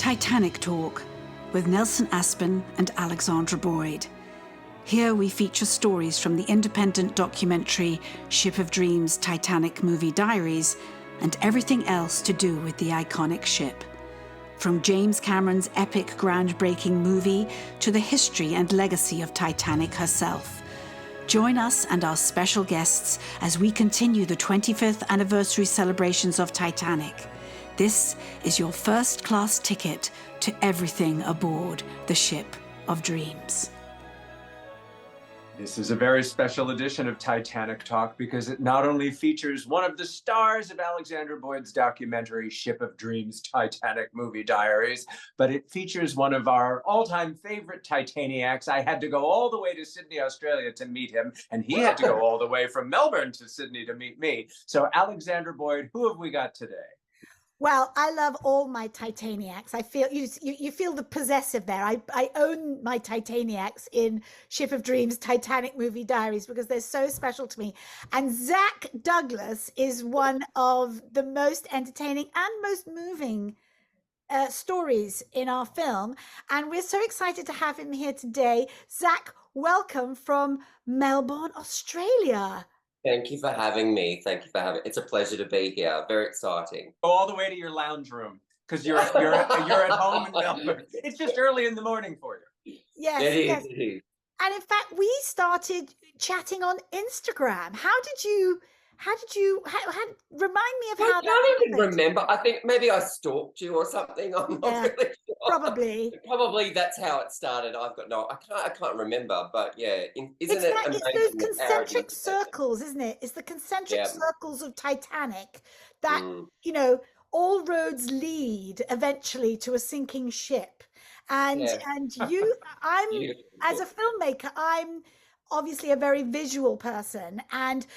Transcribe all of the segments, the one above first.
Titanic Talk with Nelson Aspin and Alexandra Boyd. Here we feature stories from the independent documentary Ship of Dreams, Titanic Movie Diaries, and everything else to do with the iconic ship. From James Cameron's epic groundbreaking movie to the history and legacy of Titanic herself. Join us and our special guests as we continue the 25th anniversary celebrations of Titanic. This is your first-class ticket to everything aboard the Ship of Dreams. This is a very special edition of Titanic Talk because it not only features one of the stars of Alexandra Boyd's documentary Ship of Dreams, Titanic Movie Diaries, but it features one of our all-time favorite Titaniacs. I had to go all the way to Sydney, Australia to meet him, and he had to go all the way from Melbourne to Sydney to meet me. So Alexandra Boyd, who have we got today? Well, I love all my Titaniacs. I feel you feel the possessive there. I own my Titaniacs in Ship of Dreams, Titanic Movie Diaries, because they're so special to me. And Zach Douglas is one of the most entertaining and most moving stories in our film. And we're so excited to have him here today. Zach, welcome from Melbourne, Australia. Thank you for having me. Thank you for having. It's a pleasure to be here. Very exciting. Go all the way to your lounge room because you're at home in Melbourne. It's just early in the morning for you. Yes, It is. yes. It is. And in fact, we started chatting on Instagram. How remind me of how I can't even happened. remember. I think maybe I stalked you or something. I'm not really sure. Probably. Probably that's how it started. I can't remember. But yeah, isn't it It's amazing? those the power of concentric imagination? circles, isn't it? It's the concentric Yeah. circles of Titanic that, Mm. all roads lead eventually to a sinking ship. And Yeah. I'm Beautiful. as a filmmaker, I'm obviously a very visual person, and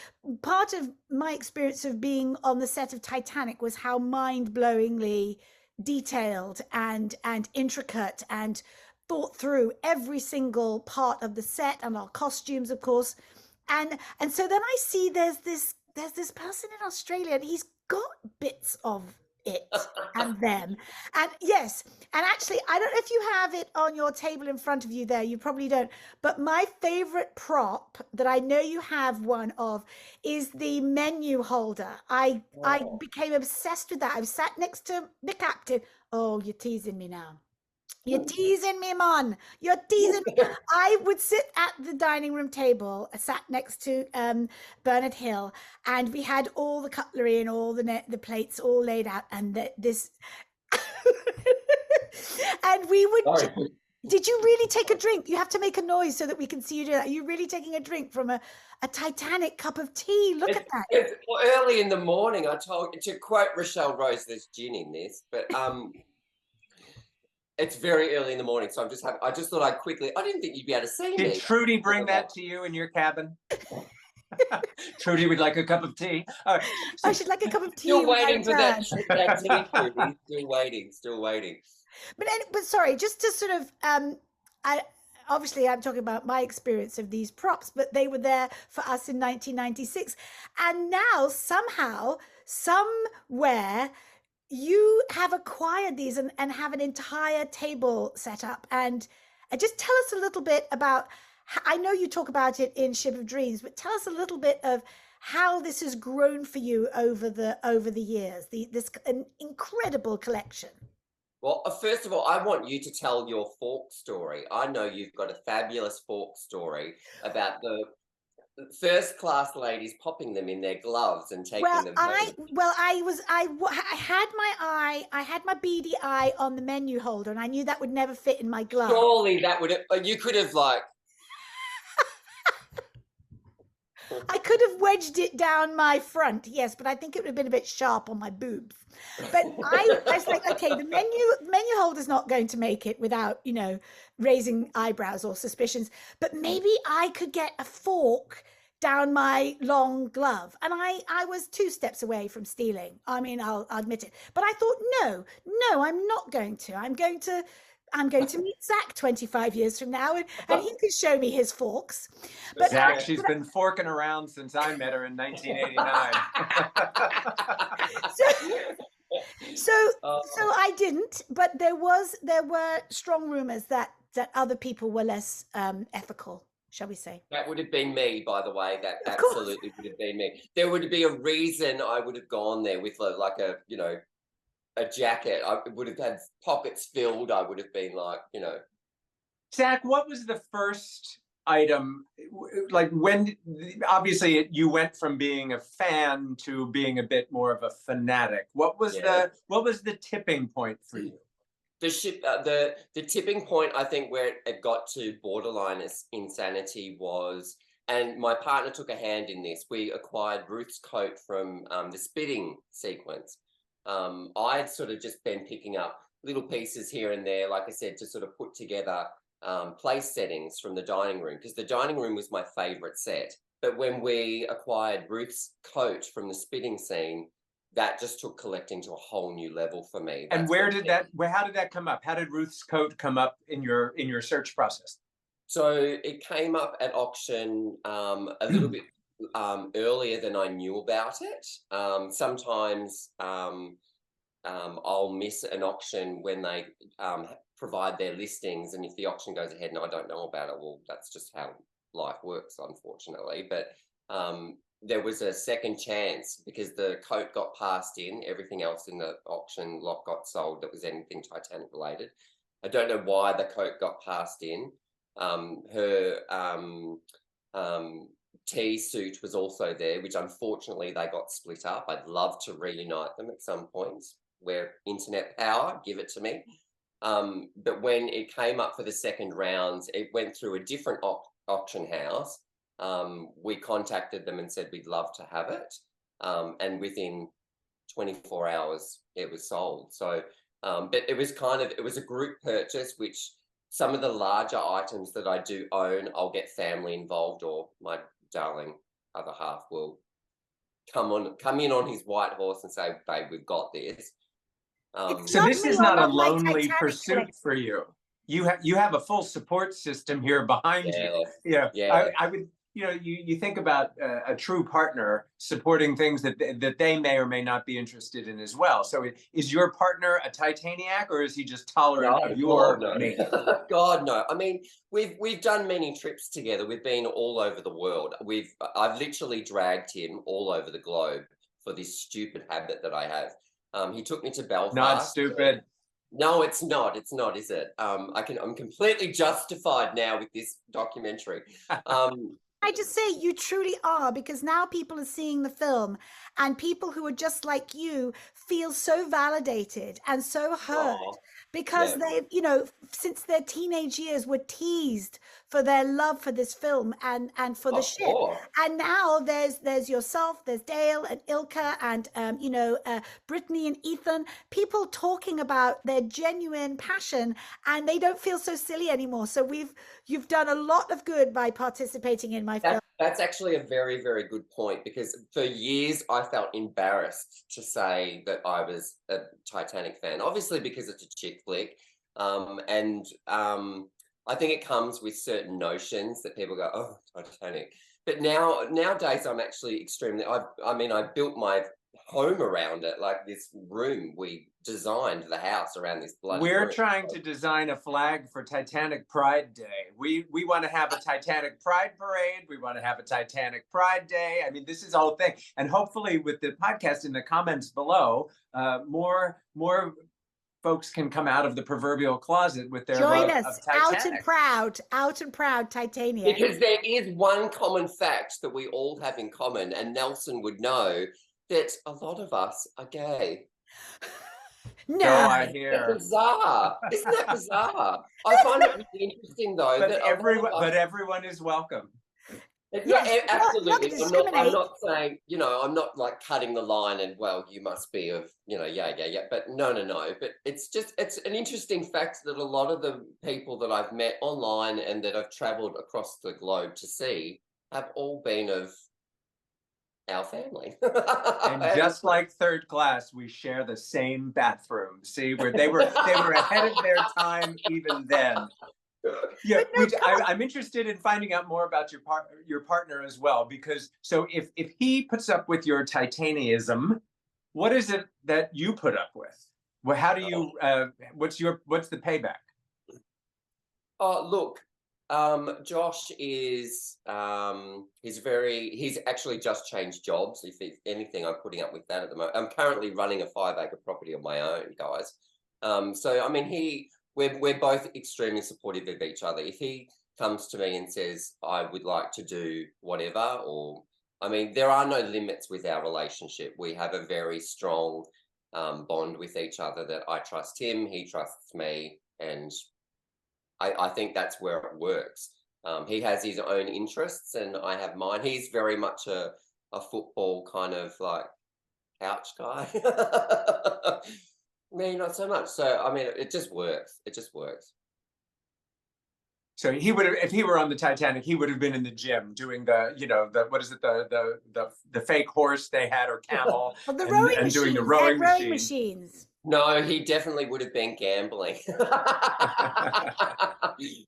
part of my experience of being on the set of Titanic was how mind-blowingly detailed and intricate and thought through every single part of the set and our costumes, of course. And so then I see there's this person in Australia, and he's got bits of it and them. And yes, and actually, I don't know if you have it on your table in front of you there. You probably don't. But my favorite prop that I know you have one of is the menu holder. I became obsessed with that. I was sat next to the captain. Oh, you're teasing me now. You're teasing me, man. You're teasing me. I would sit at the dining room table, sat next to Bernard Hill, and we had all the cutlery and all the plates all laid out, and this, and we would. Sorry. Did you really take a drink? You have to make a noise so that we can see you do that. Are you really taking a drink from a Titanic cup of tea? Look at that. It's early in the morning. I told, to quote Rochelle Rose, there's gin in this, but it's very early in the morning, so I just thought I'd quickly. I didn't think you'd be able to see me. Did Trudy bring that to you in your cabin? Trudy would like a cup of tea. All right. I should like a cup of tea. Still when I waiting for that return. tea, Trudy. Still waiting. But sorry, just to sort of, I'm talking about my experience of these props, but they were there for us in 1996, and now somehow, somewhere, you have acquired these and have an entire table set up. And just tell us a little bit about. I know you talk about it in Ship of Dreams, but tell us a little bit of how this has grown for you over the years. An incredible collection. Well, first of all, I want you to tell your fork story. I know you've got a fabulous fork story about the first-class ladies popping them in their gloves and taking them home. I had my beady eye on the menu holder, and I knew that would never fit in my glove. Surely that would you could have I could have wedged it down my front, yes, but I think it would have been a bit sharp on my boobs. But I was like, okay, the menu holder's not going to make it without, raising eyebrows or suspicions. But maybe I could get a fork down my long glove. And I was 2 steps away from stealing. I mean, I'll admit it. But I thought, no, I'm not going to. I'm going to meet Zach 25 years from now, and he can show me his forks. But Zach, she's been forking around since I met her in 1989. So so Oh, I didn't, but there were strong rumors that other people were less ethical, shall we say? that would have been me, by the way. That Of course. absolutely would have been me. There would be a reason I would have gone there with like a, a jacket. I would have had pockets filled. I would have been like, Zach, what was the first item? Like when, obviously, you went from being a fan to being a bit more of a fanatic. What was yeah. the tipping point for you? The tipping point, I think, where it got to borderline insanity was, and my partner took a hand in this. We acquired Ruth's coat from the spitting sequence. I had sort of just been picking up little pieces here and there, like I said, to sort of put together place settings from the dining room, because the dining room was my favorite set. But when we acquired Ruth's coat from the spitting scene, that just took collecting to a whole new level for me. And how did that come up? How did Ruth's coat come up in your search process? So it came up at auction a little bit earlier than I knew about it. Sometimes I'll miss an auction when they provide their listings, and if the auction goes ahead and I don't know about it, well, that's just how life works, unfortunately. But there was a second chance because the coat got passed in. Everything else in the auction lot got sold that was anything Titanic related. I don't know why the coat got passed in. Her tea suit was also there, which unfortunately they got split up. I'd love to reunite them at some point. Where internet power, give it to me. But when it came up for the second rounds, it went through a different auction house. We contacted them and said we'd love to have it, and within 24 hours it was sold. So but it was a group purchase, which some of the larger items that I do own, I'll get family involved, or my darling other half will come in on his white horse and say, babe, we've got this. So this is not a lonely pursuit for you. You have a full support system here behind you. Yeah. I would, you think about a true partner supporting things that they may or may not be interested in as well. So is your partner a Titaniac, or is he just tolerant of your mate? God, no. I mean, we've done many trips together. We've been all over the world. I've literally dragged him all over the globe for this stupid habit that I have. He took me to Belfast. Not stupid. No, it's not. It's not, is it? I'm completely justified now with this documentary. I just say you truly are, because now people are seeing the film, and people who are just like you feel so validated and so heard because they've, since their teenage years were teased for their love for this film and for the ship. And now there's yourself, there's Dale and Ilka and Brittany and Ethan, people talking about their genuine passion, and they don't feel so silly anymore. So you've done a lot of good by participating in my film. That's actually a very, very good point, because for years I felt embarrassed to say that I was a Titanic fan, obviously because it's a chick flick. And I think it comes with certain notions that people go, oh, Titanic. But nowadays I'm actually extremely, I built my home around it, like this room. We designed the house around this bloody We're room. trying to design a flag for Titanic Pride Day. We want to have a Titanic Pride Parade. We want to have a Titanic Pride Day. I mean, this is the whole thing. And hopefully with the podcast in the comments below, more folks can come out of the proverbial closet with their Join love us, of Titanic. out and proud Titanic. Because there is one common fact that we all have in common, and Nelson would know, that a lot of us are gay. No, I hear. Bizarre. Isn't that bizarre? I find it really interesting, though. But everyone is welcome. Yes, absolutely. I'm not saying, I'm not like cutting the line and, well, you must be of, yeah. But no. But it's an interesting fact that a lot of the people that I've met online and that I've traveled across the globe to see have all been of our family. And just like third class, we share the same bathroom. See, where they were ahead of their time even then. Yeah, I'm interested in finding out more about your partner as well, because so if he puts up with your Titanianism, What is it that you put up with? Well, how do you? What's the payback? Oh, look, Josh is he's actually just changed jobs. If anything, I'm putting up with that at the moment. I'm currently running a 5-acre property of my own, guys. So I mean, we're both extremely supportive of each other. If he comes to me and says, I would like to do whatever, or I mean, there are no limits with our relationship. We have a very strong bond with each other that I trust him, he trusts me, and I think that's where it works. He has his own interests and I have mine. He's very much a football kind of like couch guy. Me, not so much. So, I mean, it just works. It just works. So he would have, if he were on the Titanic, he would have been in the gym doing what is it, the fake horse they had, or camel, Well, the rowing and machines, doing the they had rowing rowing machine. machines. No, he definitely would have been gambling.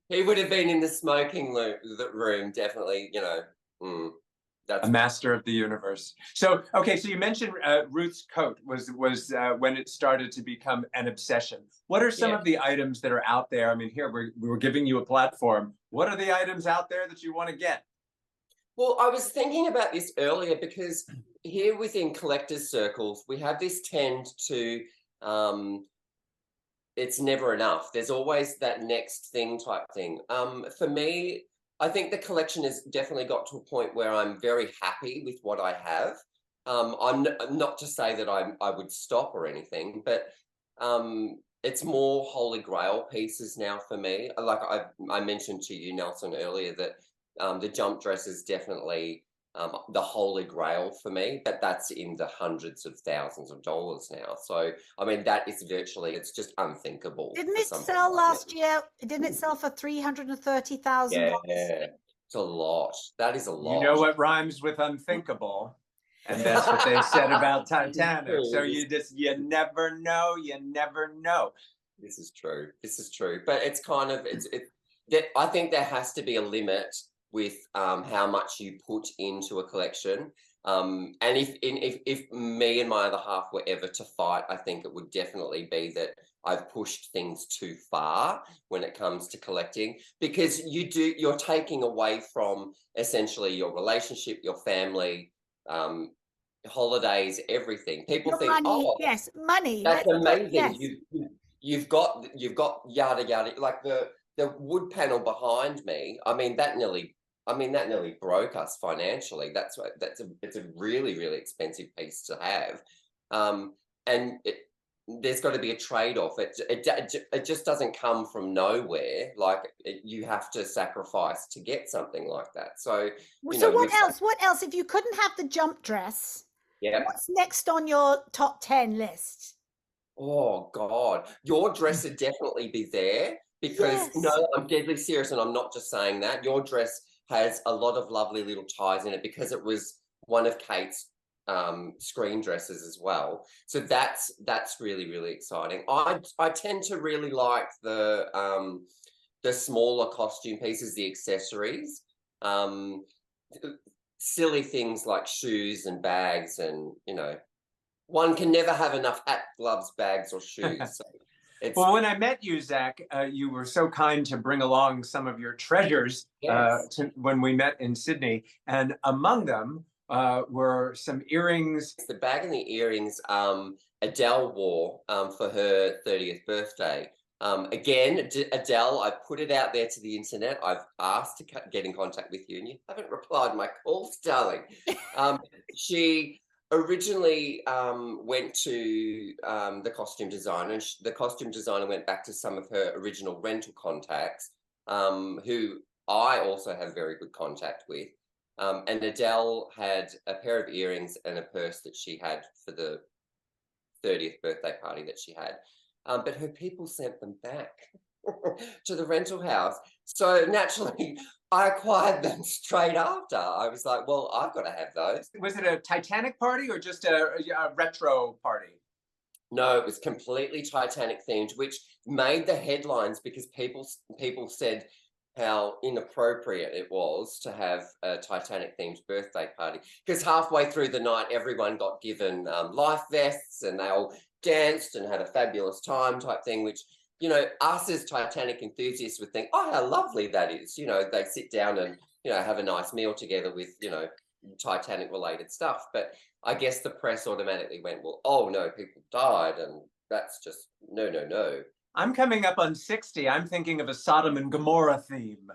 He would have been in the smoking room, definitely, A master of the universe. So, okay, so you mentioned Ruth's coat was when it started to become an obsession. What are some of the items that are out there? I mean, here we're giving you a platform. What are the items out there that you want to get? Well, I was thinking about this earlier because here within collectors' circles, we have this tend to it's never enough. There's always that next thing type thing. For me, I think the collection has definitely got to a point where I'm very happy with what I have. I'm not to say that I would stop or anything, but it's more holy grail pieces now for me. Like I mentioned to you, Nelson, earlier that the jump dress is definitely the holy grail for me, but that's in the hundreds of thousands of dollars now. So, I mean, that is virtually, it's just unthinkable. Didn't it sell last year? Didn't it sell for $330,000? Yeah, it's a lot. That is a lot. You know what rhymes with unthinkable? And that's what they said about Titanic. So you never know. You never know. This is true. This is true. But it's kind of, I think there has to be a limit with how much you put into a collection. And if me and my other half were ever to fight, I think it would definitely be that I've pushed things too far when it comes to collecting, because you're taking away from essentially your relationship, your family, holidays, everything. People Your think, money, oh, yes, money. that's amazing. Yes. You've got yada yada, like the wood panel behind me. I mean, that nearly broke us financially. It's a really, really expensive piece to have. And there's got to be a trade-off. It just doesn't come from nowhere. Like you have to sacrifice to get something like that. So, what else? What else? If you couldn't have the jump dress, what's next on your top 10 list? Oh God, your dress would definitely be there, because no, I'm deadly serious, and I'm not just saying that. Your dress has a lot of lovely little ties in it because it was one of Kate's screen dresses as well. So that's really, really exciting. I tend to really like the smaller costume pieces, the accessories, silly things like shoes and bags, and one can never have enough hat, gloves, bags, or shoes. So well, when I met you, Zach, you were so kind to bring along some of your treasures when we met in Sydney. And among them were some earrings. The bag and the earrings Adele wore for her 30th birthday. Again, Adele, I put it out there to the internet. I've asked to get in contact with you, and you haven't replied my calls, darling. She originally went to the costume designer, and the costume designer went back to some of her original rental contacts, who I also have very good contact with. And Adele had a pair of earrings and a purse that she had for the 30th birthday party that she had. But her people sent them back to the rental house. So naturally, I acquired them straight after. I was like, well, I've got to have those. Was it a Titanic party or just a retro party? No, it was completely Titanic themed, which made the headlines because people said, how inappropriate it was to have a Titanic-themed birthday party, because halfway through the night, everyone got given life vests and they all danced and had a fabulous time type thing, which, you know, us as Titanic enthusiasts would think, oh, how lovely that is. You know, they sit down and, you know, have a nice meal together with, you know, Titanic-related stuff. But I guess the press automatically went, well, oh, no, people died, and that's just, no, no, no. I'm coming up on 60. I'm thinking of a Sodom and Gomorrah theme.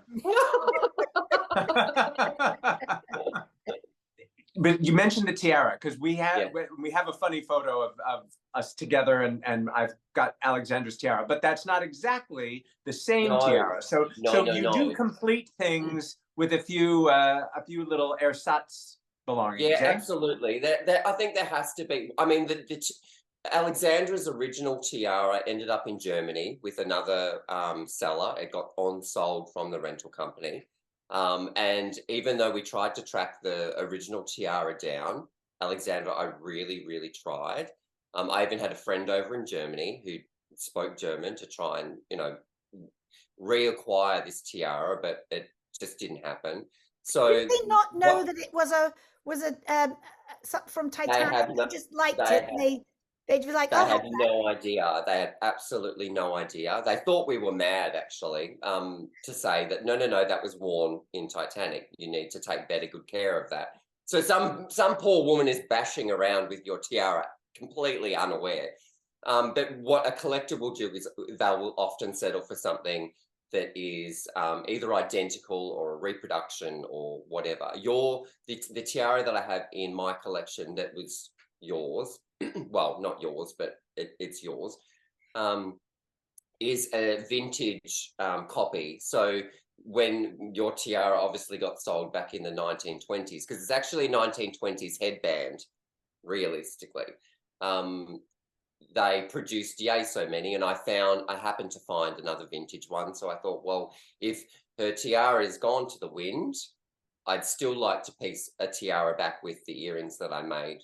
But you mentioned the tiara, because we have a funny photo of us together, and I've got Alexandra's tiara, but that's not exactly the same tiara. So you do complete things with a few little ersatz belongings. Yeah, absolutely. I think there has to be. I mean, Alexandra's original tiara ended up in Germany with another seller. It got on-sold from the rental company. And even though we tried to track the original tiara down, Alexandra, I really, really tried. I even had a friend over in Germany who spoke German to try and, you know, reacquire this tiara, but it just didn't happen. So did they not know that it was from Titanic? They just liked it. And they'd be like, they had no idea. They had absolutely no idea. They thought we were mad, actually, to say that, no, that was worn in Titanic. You need to take better good care of that. So some poor woman is bashing around with your tiara, completely unaware. But what a collector will do is they will often settle for something that is either identical or a reproduction or whatever. The tiara that I have in my collection that was yours, well, not yours, but it's yours, is a vintage copy. So when your tiara obviously got sold back in the 1920s, because it's actually a 1920s headband, realistically, they produced so many, and I happened to find another vintage one. So I thought, well, if her tiara is gone to the wind, I'd still like to piece a tiara back with the earrings that I made.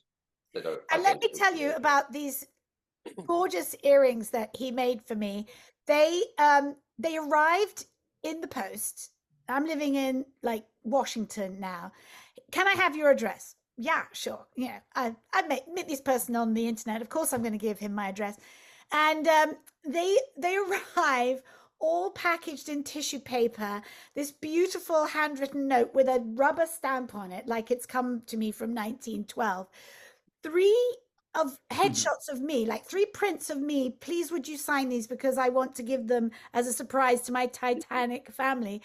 And let me tell you about these gorgeous earrings that he made for me. They arrived in the post. I'm living in like Washington now. Can I have your address? Yeah, sure. Yeah, I met this person on the internet. Of course, I'm going to give him my address. And they arrive all packaged in tissue paper, this beautiful handwritten note with a rubber stamp on it, like it's come to me from 1912. 3 of headshots of me, like 3 prints of me. Please, would you sign these, because I want to give them as a surprise to my Titanic family.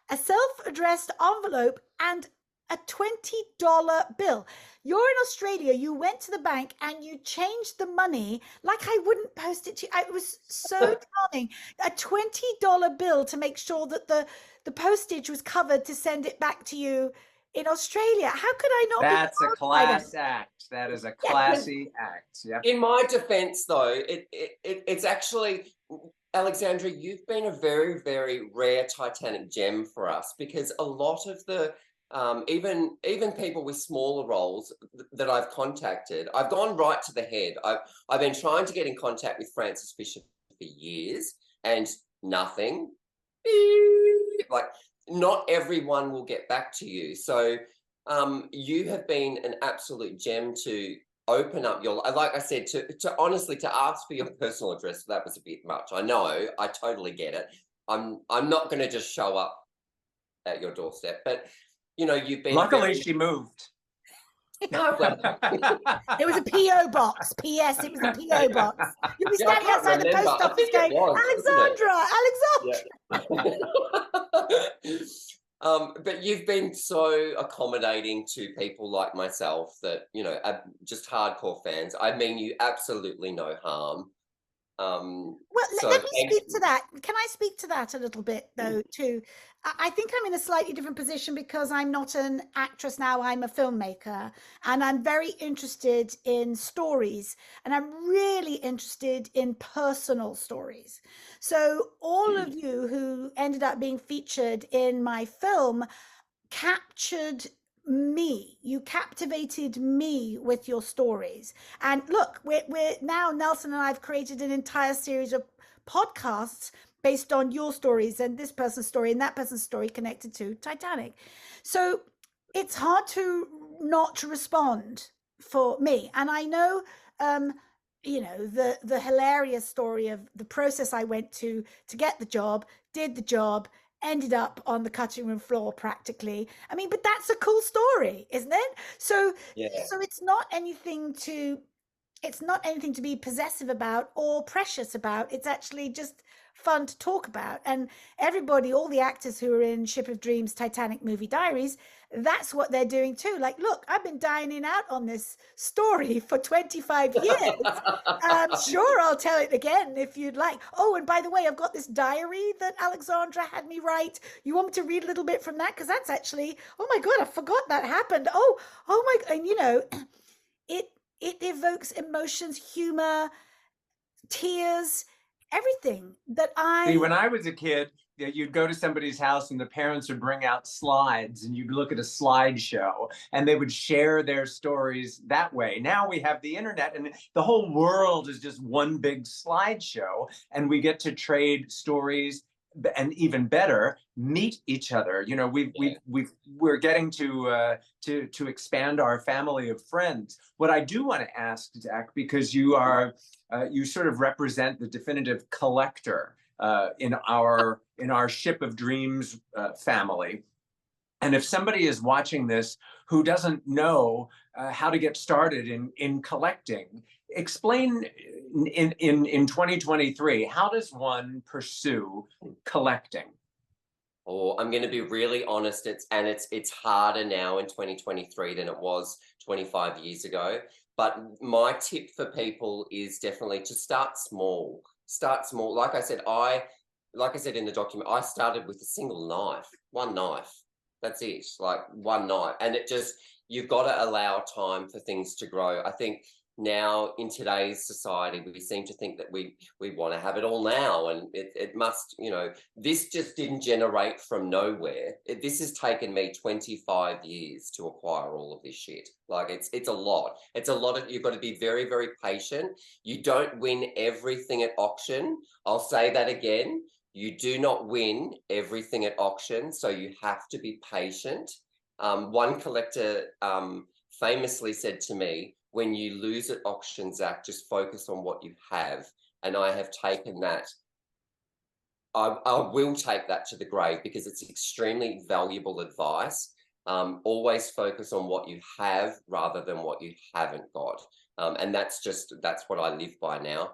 A self-addressed envelope and a $20 bill. You're in Australia, you went to the bank and you changed the money like I wouldn't post it to you. It was so charming. A $20 bill to make sure that the postage was covered to send it back to you in Australia. How could I not? That's a class act. That is a classy act. Yeah. In my defense, though, it's actually, Alexandra, you've been a very, very rare Titanic gem for us, because a lot of the even people with smaller roles that I've contacted, I've gone right to the head. I've been trying to get in contact with Francis Fisher for years, and nothing. Like, not everyone will get back to you. So you have been an absolute gem to open up your, like I said, to honestly, to ask for your personal address, that was a bit much. I know, I totally get it. I'm not going to just show up at your doorstep, but you know, you've been. Luckily, she moved. No, well. It was a PO box. P.S. It was a PO box. You'll be standing outside the post office going, Alexandra. But you've been so accommodating to people like myself that, you know, are just hardcore fans. I mean you absolutely no harm. Well, let me speak to that. Can I speak to that a little bit, though, too? I think I'm in a slightly different position because I'm not an actress now. I'm a filmmaker, and I'm very interested in stories, and I'm really interested in personal stories. So all of you who ended up being featured in my film captured me. You captivated me with your stories. And look, we're now, Nelson and I have created an entire series of podcasts based on your stories and this person's story and that person's story connected to Titanic. So it's hard to not respond for me. And I know, the hilarious story of the process I went to get the job, did the job, ended up on the cutting room floor practically. I mean, but that's a cool story, isn't it? So it's not anything to be possessive about or precious about. It's actually just fun to talk about. And everybody, all the actors who are in Ship of Dreams, Titanic Movie Diaries, that's what they're doing too. Like, look, I've been dining out on this story for 25 years. Sure, I'll tell it again if you'd like. Oh, and by the way, I've got this diary that Alexandra had me write. You want me to read a little bit from that? Because that's actually, oh my God, I forgot that happened. Oh my, and it evokes emotions, humor, tears, everything that See, when I was a kid, you'd go to somebody's house and the parents would bring out slides and you'd look at a slideshow and they would share their stories that way. Now we have the internet and the whole world is just one big slideshow, and we get to trade stories and, even better, meet each other. We're getting to expand our family of friends. What I do want to ask, Zach, because you sort of represent the definitive collector in our Ship of Dreams family. And if somebody is watching this who doesn't know how to get started in collecting, explain in 2023, how does one pursue collecting? Oh, I'm going to be really honest. It's harder now in 2023 than it was 25 years ago. But my tip for people is definitely to start small. Start small. Like I said in the document, I started with a single knife, one knife. That's it, like one knife. And you've got to allow time for things to grow. I think now in today's society, we seem to think that we want to have it all now, and it must, this just didn't generate from nowhere. This has taken me 25 years to acquire all of this shit. Like it's a lot. It's a lot of, you've got to be very, very patient. You don't win everything at auction. I'll say that again. You do not win everything at auction, so you have to be patient. One collector famously said to me, when you lose at auction, Zach, just focus on what you have. And I have taken that. I will take that to the grave because it's extremely valuable advice. Always focus on what you have rather than what you haven't got. And that's what I live by now.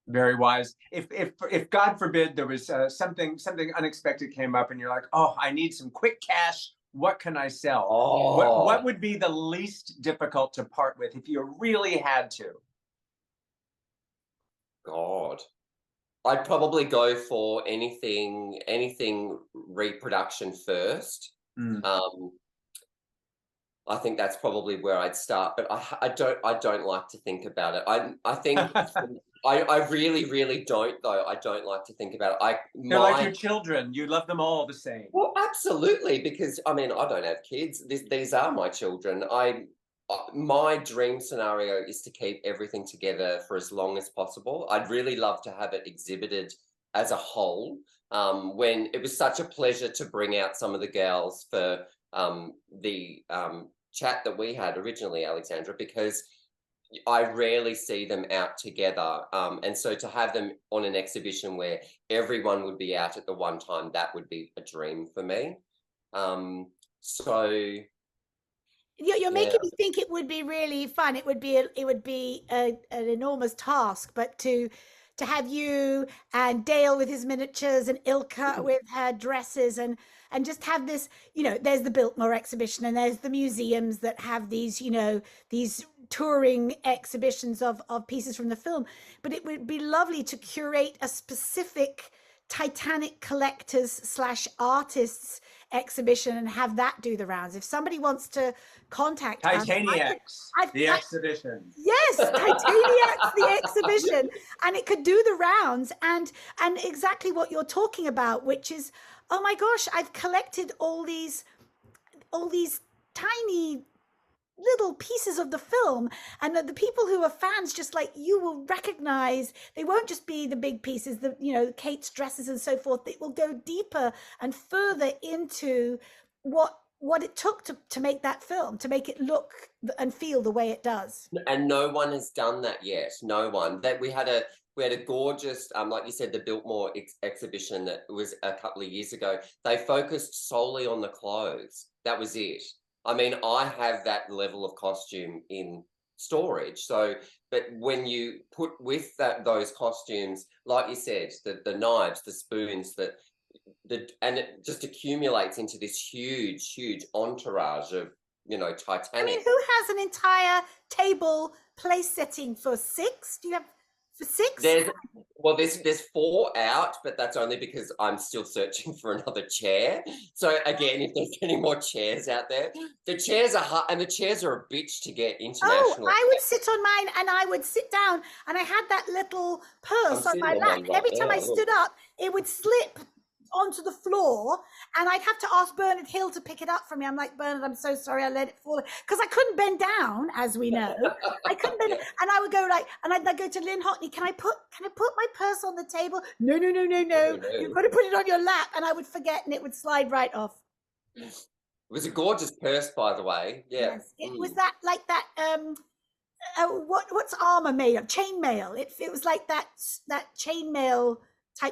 Very wise. If God forbid there was something unexpected came up and you're like, oh, I need some quick cash. What can I sell? Oh. What would be the least difficult to part with if you really had to? God, I'd probably go for anything reproduction first. I think that's probably where I'd start, but I don't like to think about it. I think I really, really don't though. I don't like to think about it. They're like your children. You love them all the same. Well, absolutely, because I don't have kids. These are my children. My dream scenario is to keep everything together for as long as possible. I'd really love to have it exhibited as a whole. When it was such a pleasure to bring out some of the girls for the chat that we had originally, Alexandra, because I rarely see them out together. And so to have them on an exhibition where everyone would be out at the one time, that would be a dream for me. You're making me think it would be really fun. It would be an enormous task, but to have you and Dale with his miniatures and Ilka with her dresses and just have this, there's the Biltmore exhibition and there's the museums that have these, these touring exhibitions of pieces from the film. But it would be lovely to curate a specific Titanic collectors / artists exhibition and have that do the rounds. If somebody wants to contact Titaniacs, the exhibition. Yes, Titaniacs, the exhibition. And it could do the rounds and exactly what you're talking about, which is, oh my gosh, I've collected all these tiny little pieces of the film, and the people who are fans, just like you, will recognize. They won't just be the big pieces, the Kate's dresses and so forth. It will go deeper and further into what it took to make that film, to make it look and feel the way it does. And no one has done that yet. No one. That we had a gorgeous, like you said, the Biltmore exhibition that was a couple of years ago. They focused solely on the clothes. That was it. I mean, I have that level of costume in storage. So, but when you put with those costumes, like you said, the knives, the spoons, and it just accumulates into this huge entourage of, Titanic. I mean, who has an entire table place setting for 6? Do you have for 6? There's 4 out, but that's only because I'm still searching for another chair. So again, if there's any more chairs out there, the chairs are hard, and the chairs are a bitch to get internationally. Oh, I would sit on mine, and I would sit down, and I had that little purse on my lap. Every time I stood up, it would slip onto the floor, and I'd have to ask Bernard Hill to pick it up for me. I'm like, Bernard, I'm so sorry, I let it fall, because I couldn't bend down, as we know. I couldn't bend, and I would go and I'd go to Lynn Hockney. Can I put my purse on the table? No. You've got to put it on your lap, and I would forget, and it would slide right off. It was a gorgeous purse, by the way. Yeah, yes, it was that what's armor made of? Chainmail. It was like that chainmail.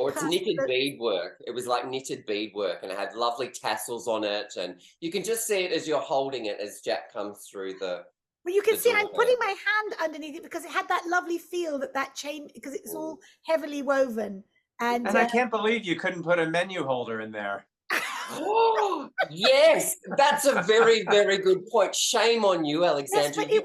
Or it's knitted beadwork. It was like knitted beadwork, and it had lovely tassels on it, and you can just see it as you're holding it as Jack comes through the. Well, you can see I'm putting my hand underneath it because it had that lovely feel that chain, because it's all heavily woven. And I can't believe you couldn't put a menu holder in there. Oh, yes, that's a very, very good point. Shame on you, Alexandra. Yes,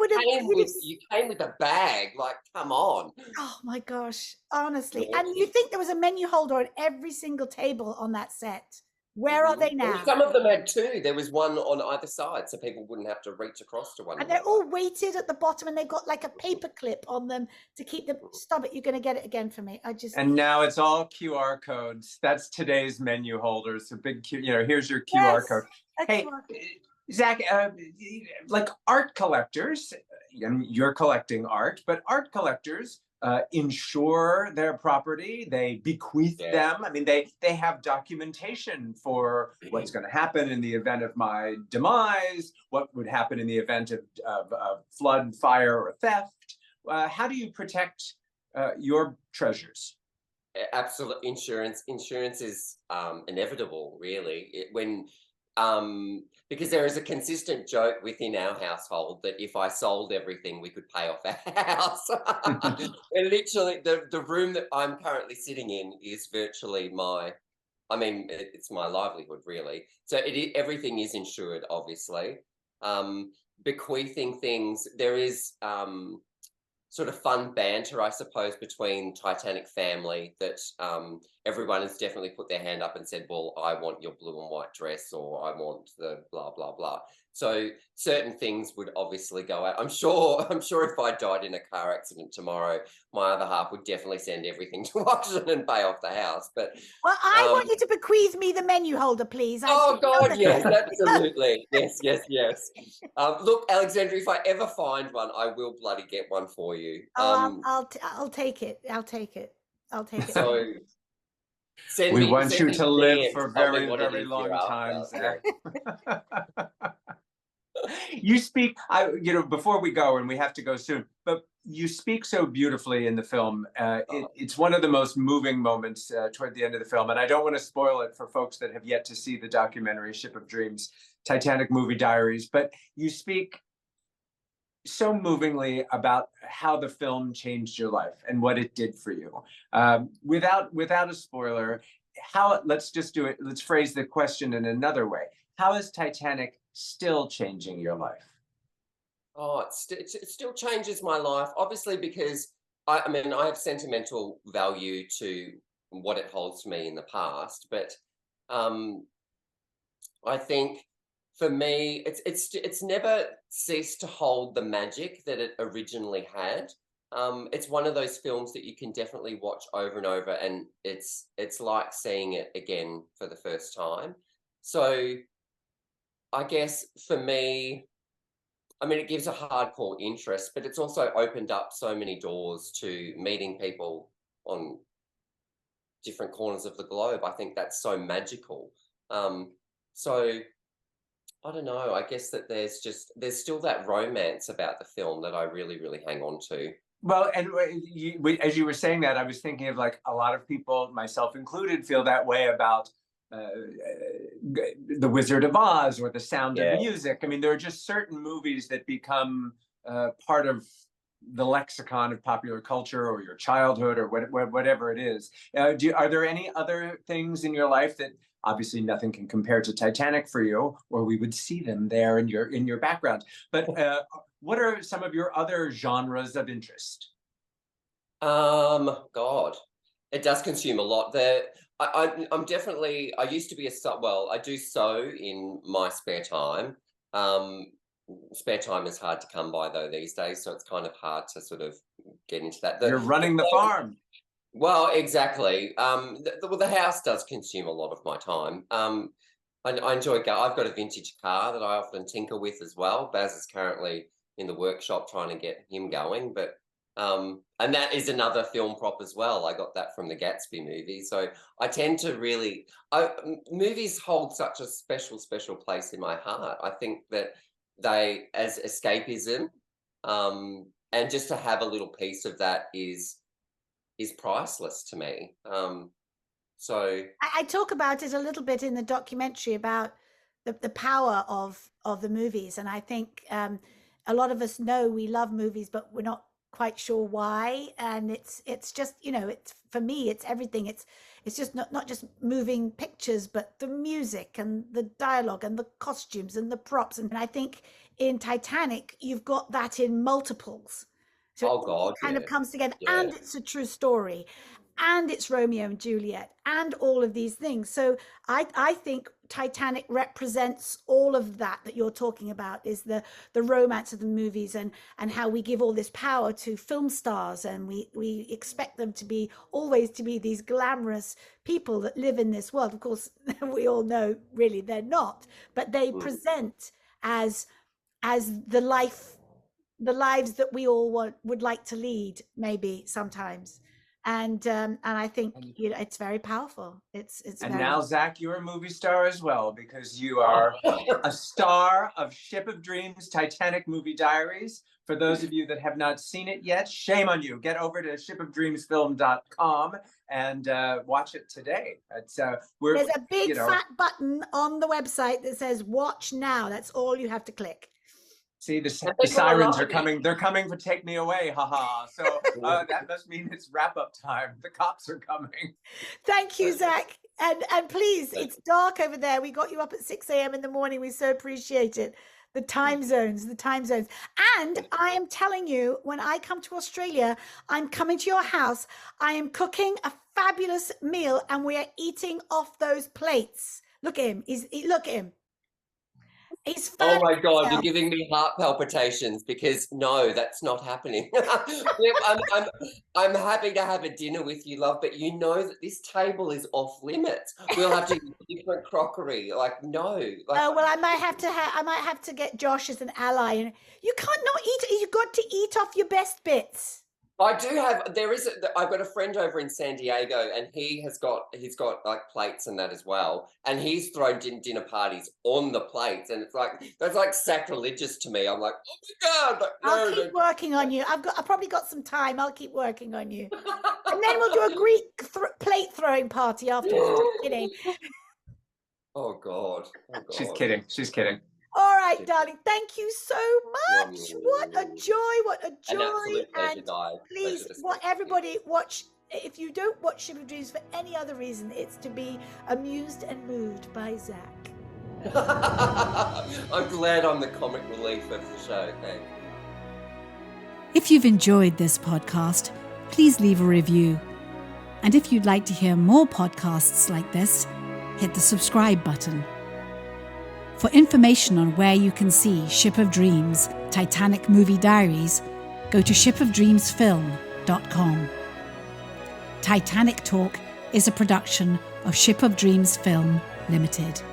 you came with a bag. Like, come on. Oh my gosh, honestly. And you think there was a menu holder on every single table on that set? Where are they now? Some of them had 2. There was one on either side, so people wouldn't have to reach across to one another. And they're all weighted at the bottom, and they've got like a paper clip on them to keep them. Stop it! You're going to get it again for me. And now it's all QR codes. That's today's menu holders. A big here's your QR code. Hey, Zach, like art collectors, you're collecting art, but art collectors insure their property. They bequeath them. I mean, they have documentation for what's going to happen in the event of my demise, what would happen in the event of flood, fire, or theft. How do you protect your treasures? Absolute insurance is inevitable, really. Because there is a consistent joke within our household that if I sold everything, we could pay off our house. And literally, the room that I'm currently sitting in is virtually it's my livelihood, really. So everything is insured, obviously. Bequeathing things, there is sort of fun banter, I suppose, between Titanic family that everyone has definitely put their hand up and said, well, I want your blue and white dress, or I want the blah, blah, blah. So certain things would obviously go out. I'm sure if I died in a car accident tomorrow, my other half would definitely send everything to auction and pay off the house. But I want you to bequeath me the menu holder, please. Oh God, yes, absolutely. Yes. Look, Alexandra, if I ever find one, I will bloody get one for you. I'll take it. So we want you to live for very, very long times. You speak, before we go, and we have to go soon, but you speak so beautifully in the film. It's one of the most moving moments toward the end of the film. And I don't want to spoil it for folks that have yet to see the documentary Ship of Dreams, Titanic Movie Diaries. But you speak so movingly about how the film changed your life and what it did for you. Without a spoiler, let's just do it. Let's phrase the question in another way. How is Titanic still changing your life? Oh, it still changes my life, obviously, because I have sentimental value to what it holds for me in the past, but I think for me, it's never ceased to hold the magic that it originally had. It's one of those films that you can definitely watch over and over, and it's like seeing it again for the first time. So I guess for me, I mean, it gives a hardcore interest, but it's also opened up so many doors to meeting people on different corners of the globe. I think that's so magical. So I don't know. I guess that there's still that romance about the film that I really, really hang on to. Well, and as you were saying that, I was thinking of like a lot of people, myself included, feel that way about The Wizard of Oz or The Sound of Music. I mean, there are just certain movies that become part of the lexicon of popular culture or your childhood or whatever it is. Are there any other things in your life that obviously nothing can compare to Titanic for you, or we would see them there in your background? But what are some of your other genres of interest? God, it does consume a lot. I'm definitely. I used to be I do sew in my spare time. Spare time is hard to come by though these days, so it's kind of hard to sort of get into that. You're running the farm. Well, exactly. The house does consume a lot of my time. I enjoy I've got a vintage car that I often tinker with as well. Baz is currently in the workshop trying to get him going, but and that is another film prop as well. I got that from the Gatsby movie. So I tend to really movies hold such a special place in my heart. I think that they as escapism, and just to have a little piece of that is priceless to me. So I talk about it a little bit in the documentary about the power of the movies, and I think a lot of us know we love movies, but we're not quite sure why. And it's just, you know, it's, for me, it's everything. It's just not just moving pictures, but the music and the dialogue and the costumes and the props. And I think in Titanic, you've got that in multiples. So oh God, it kind of comes together, and it's a true story, and it's Romeo and Juliet, and all of these things. So I think Titanic represents all of that you're talking about, is the romance of the movies, and how we give all this power to film stars, and we expect them to be always to be these glamorous people that live in this world. Of course, we all know really they're not, but they present as the lives that we all would like to lead, maybe sometimes. And I think, you know, it's very powerful. It's and now, Zach, you're a movie star as well, because you are a star of Ship of Dreams, Titanic Movie Diaries. For those of you that have not seen it yet, shame on you. Get over to shipofdreamsfilm.com and watch it today. It's there's a big fat button on the website that says "Watch Now." That's all you have to click. See, the sirens are coming. They're coming to take me away. Haha. So that must mean it's wrap-up time. The cops are coming. Thank you, Zach. And please, it's dark over there. We got you up at 6 a.m. in the morning. We so appreciate it. The time zones. And I am telling you, when I come to Australia, I'm coming to your house. I am cooking a fabulous meal, and we are eating off those plates. Look at him. Look at him. Oh my God, you're giving me heart palpitations, because no, that's not happening. I'm happy to have a dinner with you, love, but you know that this table is off limits. We'll have to use different crockery. Like, no. Oh, well, I might have to get Josh as an ally. And you can't not eat. You've got to eat off your best bits. I do have. I've got a friend over in San Diego, and he's got like plates and that as well. And he's thrown dinner parties on the plates, and it's like that's like sacrilegious to me. I'm like, oh my God! I'll keep working on you. I've probably got some time. I'll keep working on you, and then we'll do a Greek plate throwing party afterwards. Just kidding. Oh God. She's kidding. All right, darling. Thank you so much. What a joy. And please, everybody watch. If you don't watch Ship of Dreams for any other reason, it's to be amused and moved by Zach. I'm glad I'm the comic relief of the show. Thanks. If you've enjoyed this podcast, please leave a review. And if you'd like to hear more podcasts like this, hit the subscribe button. For information on where you can see Ship of Dreams, Titanic Movie Diaries, go to shipofdreamsfilm.com. Titanic Talk is a production of Ship of Dreams Film Limited.